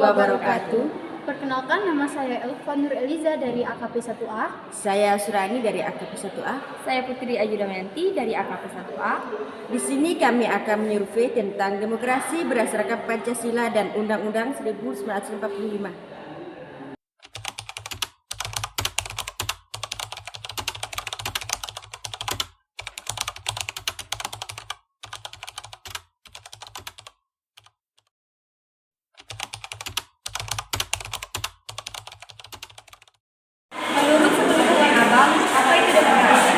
wabarakatuh. Perkenalkan, nama saya Elva Nur Eliza dari AKP 1A. Saya Surani dari AKP 1A. Saya Putri Ayu Damayanti dari AKP 1A. Di sini kami akan menyurvei tentang demokrasi berdasarkan Pancasila dan Undang-Undang 1945. Menurut pengetahuan Abang, apa itu demokrasi?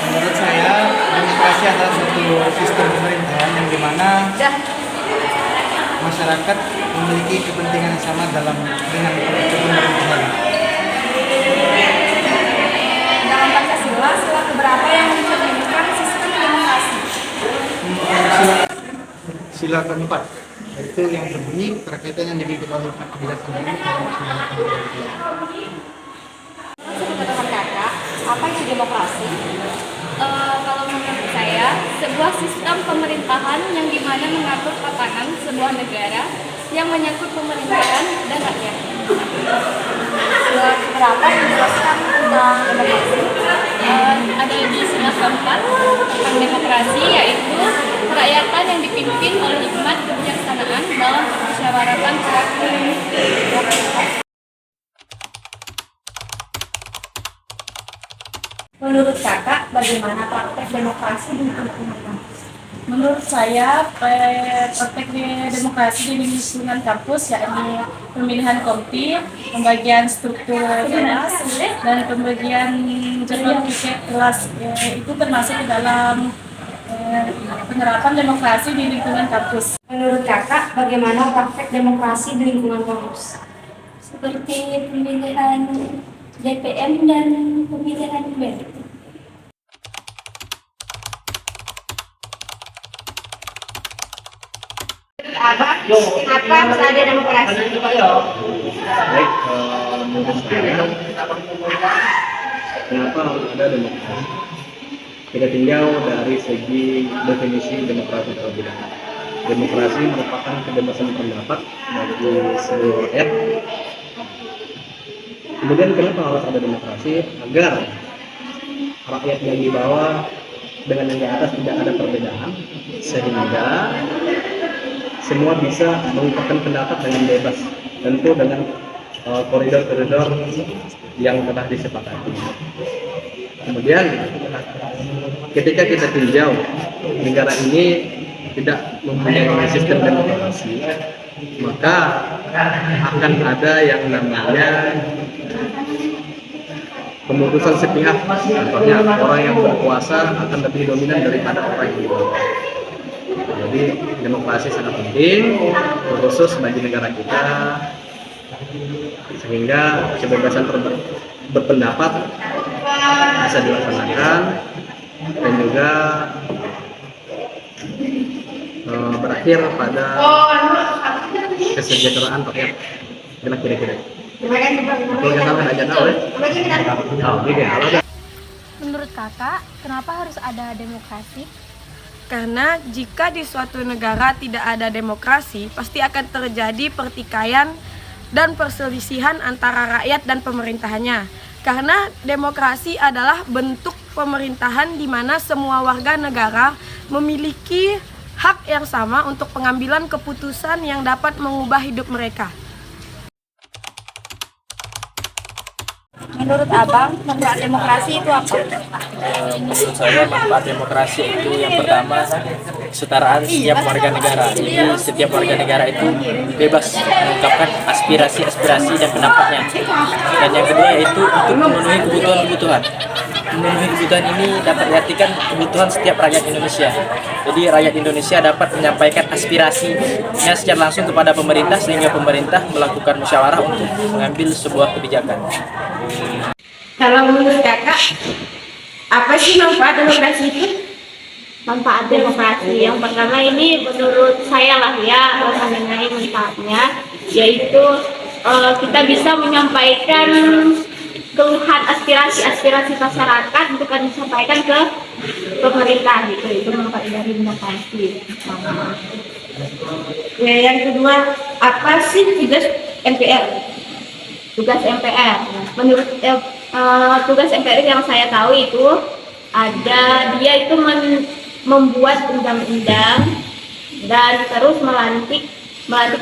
Menurut saya, demokrasi adalah suatu sistem pemerintahan yang dimana masyarakat memiliki kepentingan yang sama dengan pemerintahan. Dalam Pancasila, sila keberapa yang mencerminkan sistem demokrasi? Sila keempat, yaitu yang berbunyi berkaitan yang dimiliki oleh keadilan sendiri. Pengetahuan Kakak, apa itu demokrasi? Kalau menurut saya, sebuah sistem pemerintahan yang dimana mengatur tatanan sebuah negara yang menyangkut pemerintahan dan rakyat. Sila keberapa menjelaskan tentang demokrasi? Ada di sila keempat tentang demokrasi, yaitu kerakyatan yang dipimpin oleh hikmat kebijaksanaan dalam permusyawaratan rakyat. Menurut Kakak, bagaimana praktek demokrasi di lingkungan kampus? Menurut saya, praktek demokrasi di lingkungan kampus yakni pemilihan kompi, pembagian struktur kelas, dan pembagian jadwal piket kelas itu termasuk dalam penerapan demokrasi di lingkungan kampus. Menurut Kakak, bagaimana praktek demokrasi di lingkungan kampus? Seperti pemilihan DPM dan pemilihan BEM. Abang, kenapa harus ada demokrasi? Baik, menurut saya, kenapa harus ada demokrasi? Kita tinjau dari segi definisi demokrasi terlebih dahulu. Demokrasi merupakan kebebasan pendapat bagi seluruh rakyat. Kemudian kenapa harus ada demokrasi? Agar rakyat yang di bawah dengan yang di atas tidak ada perbedaan, sehingga semua bisa mengungkapkan pendapat dengan bebas, tentu dengan koridor-koridor yang telah disepakati. Kemudian ketika kita tinjau negara ini tidak mempunyai sistem demokrasi, maka akan ada yang namanya pemutusan sepihak. Contohnya orang yang berkuasa akan lebih dominan daripada orang yang di bawah. Jadi demokrasi sangat penting, khusus bagi negara kita, sehingga kebebasan berpendapat bisa dilaksanakan dan juga berakhir pada kesejahteraan rakyat. Kira-kira. Menurut Kakak, kenapa harus ada demokrasi? Karena jika di suatu negara tidak ada demokrasi, pasti akan terjadi pertikaian dan perselisihan antara rakyat dan pemerintahannya. Karena demokrasi adalah bentuk pemerintahan di mana semua warga negara memiliki hak yang sama untuk pengambilan keputusan yang dapat mengubah hidup mereka. Menurut Abang, manfaat demokrasi itu apa? Menurut saya manfaat demokrasi itu yang pertama kesetaraan setiap warga negara. Jadi setiap warga negara itu bebas mengungkapkan aspirasi dan pendapatnya. Dan yang kedua yaitu untuk memenuhi kebutuhan. Memenuhi kebutuhan ini dapat diartikan kebutuhan setiap rakyat Indonesia. Jadi rakyat Indonesia dapat menyampaikan aspirasinya secara langsung kepada pemerintah sehingga pemerintah melakukan musyawarah untuk mengambil sebuah kebijakan. Kalau menurut Kakak, apa sih manfaat demokrasi itu? Manfaat demokrasi yang pertama ini menurut saya lah ya, mengenai manfaatnya, yaitu kita bisa menyampaikan keluhan aspirasi masyarakat untuk disampaikan ke pemerintah gitu. Itu manfaat dari demokrasi. Ya, yang kedua, apa sih tugas MPR? Tugas MPR. Menurut tugas MPR yang saya tahu itu dia itu membuat undang-undang dan terus melantik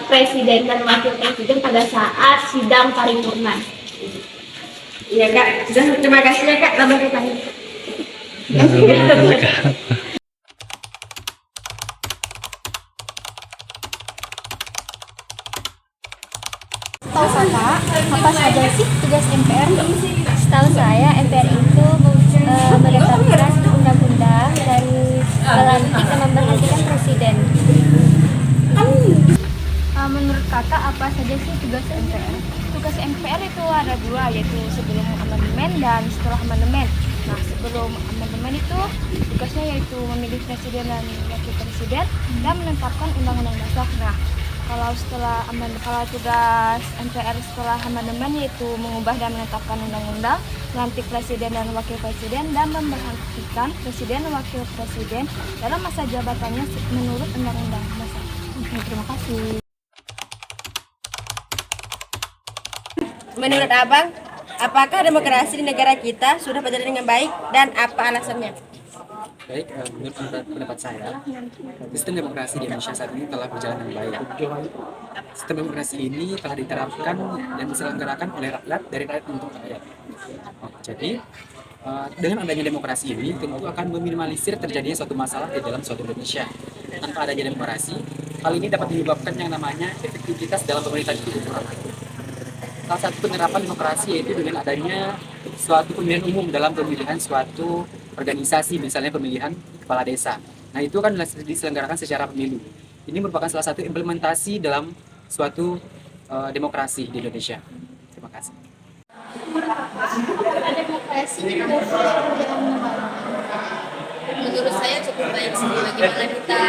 presiden dan wakil presiden pada saat sidang paripurna. Iya Kak, sudah terima kasih ya Kak, tambah tanya. Tahu Kakak, apa saja sih tugas MPR? Setahu saya MPR itu menetapkan undang-undang dan melantik dan memberhentikan presiden. Menurut Kakak, apa saja sih tugas MPR? Tugas MPR itu ada dua, yaitu sebelum amandemen dan setelah amandemen. Nah, sebelum amandemen itu tugasnya yaitu memilih presiden dan wakil presiden dan menetapkan undang-undang dasar. Nah, kalau tugas MPR setelah amandemen yaitu mengubah dan menetapkan undang-undang, melantik presiden dan wakil presiden dan memberhentikan presiden dan wakil presiden dalam masa jabatannya menurut undang-undang dasar. Terima kasih. Menurut Abang, apakah demokrasi di negara kita sudah berjalan dengan baik dan apa alasannya? Baik, menurut pendapat saya, sistem demokrasi di Indonesia saat ini telah berjalan dengan baik. Sistem demokrasi ini telah diterapkan dan diselenggarakan oleh rakyat dari rakyat untuk rakyat. Jadi, dengan adanya demokrasi ini tentu akan meminimalisir terjadinya suatu masalah di dalam suatu Indonesia. Tanpa adanya demokrasi, hal ini dapat menyebabkan yang namanya efektivitas dalam pemerintahan itu berkurang. Salah satu penerapan demokrasi yaitu dengan adanya suatu pemilihan umum dalam pemilihan suatu organisasi, misalnya pemilihan kepala desa. Nah, itu kan diselenggarakan secara pemilu. Ini merupakan salah satu implementasi dalam suatu demokrasi di Indonesia. Terima kasih. Demokrasi di Indonesia Menurut saya cukup baik sih, bagaimana kita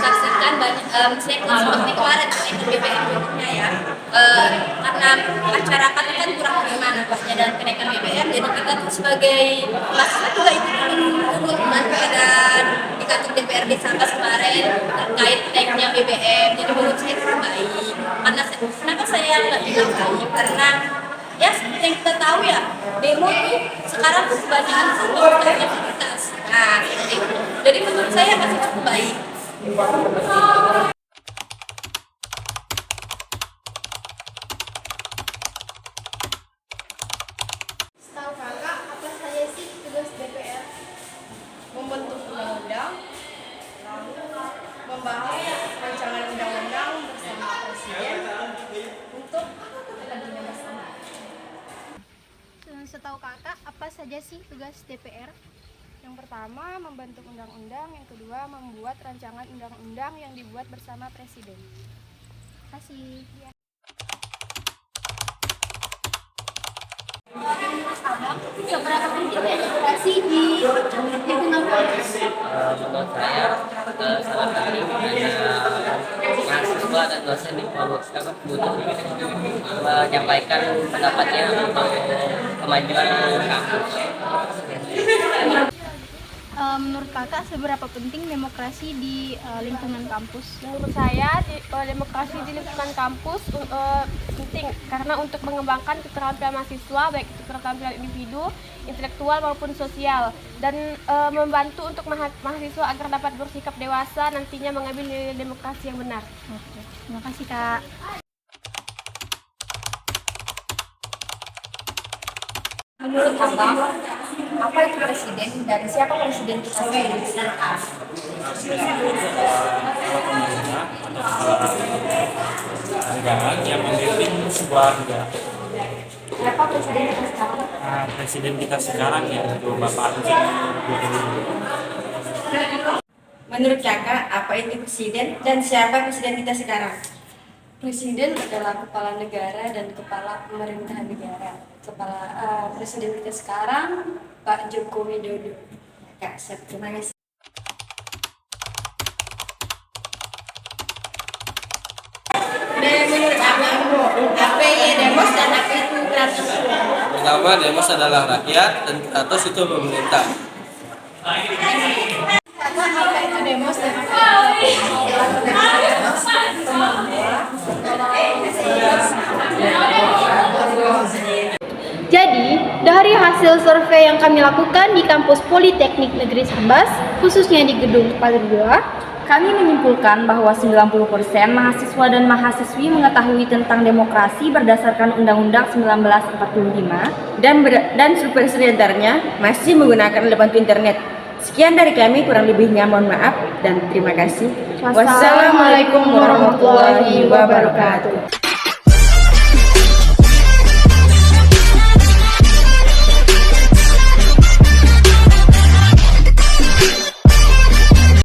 saksikan banyak misalnya seperti kemarin kenaikan BBM contohnya ya, karena masyarakat kan kurang terima nampaknya dan kenaikan BBM, jadi kita tuh sebagai mahasiswa juga itu turut dan di kantor DPRD Sambas kemarin terkait naiknya BBM, jadi menurut saya itu baik. Karena kenapa saya nggak bilang baik, karena ya seperti yang kita tahu ya, demo tuh sekarang tuh kebanyakan aktivitas. Nah, jadi menurut saya masih cukup baik. Setahu Kakak, apa saja sih tugas DPR? Membentuk undang-undang, membahas rancangan undang-undang bersama presiden untuk kepentingan bersama. Setahu Kakak, apa saja sih tugas DPR? Yang pertama, membentuk undang-undang. Yang kedua, membuat rancangan undang-undang yang dibuat bersama presiden. Terima kasih. Seberapa penting demokrasi di lingkungan kampus? Menurut saya sangat penting karena mahasiswa dan dosen di kampus butuh menyampaikan pendapatnya untuk kemajuan kampus. Menurut Kakak, seberapa penting demokrasi di lingkungan kampus? Menurut saya, demokrasi di lingkungan kampus penting karena untuk mengembangkan keterampilan mahasiswa, baik itu keterampilan individu, intelektual maupun sosial, dan membantu untuk mahasiswa agar dapat bersikap dewasa nantinya mengambil nilai demokrasi yang benar. Oke, terima kasih Kak. Menurut Abang, apa itu presiden dan siapa presiden kita sekarang? Negara yang memimpin sebuah negara. Siapa presiden kita sekarang? Presiden kita sekarang yaitu Bapak Jokowi. Menurut Kakak, apa itu presiden dan siapa presiden kita sekarang? Presiden adalah kepala negara dan kepala pemerintahan negara. Presiden kita sekarang Pak Joko Widodo. Kak, terima kasih. Menurut Abang, apa ya demos dan apa itu Kratos? Pertama, demos adalah rakyat dan Kratos itu pemerintah. Kakak, apa itu demos dan apa itu Kratos? Jadi, dari hasil survei yang kami lakukan di kampus Politeknik Negeri Sambas, khususnya di Gedung Pagar 2, kami menyimpulkan bahwa 90% mahasiswa dan mahasiswi mengetahui tentang demokrasi berdasarkan Undang-Undang 1945 dan supervisi diantaranya masih menggunakan bantu internet. Sekian dari kami, kurang lebihnya mohon maaf dan terima kasih. Wassalamualaikum warahmatullahi wabarakatuh.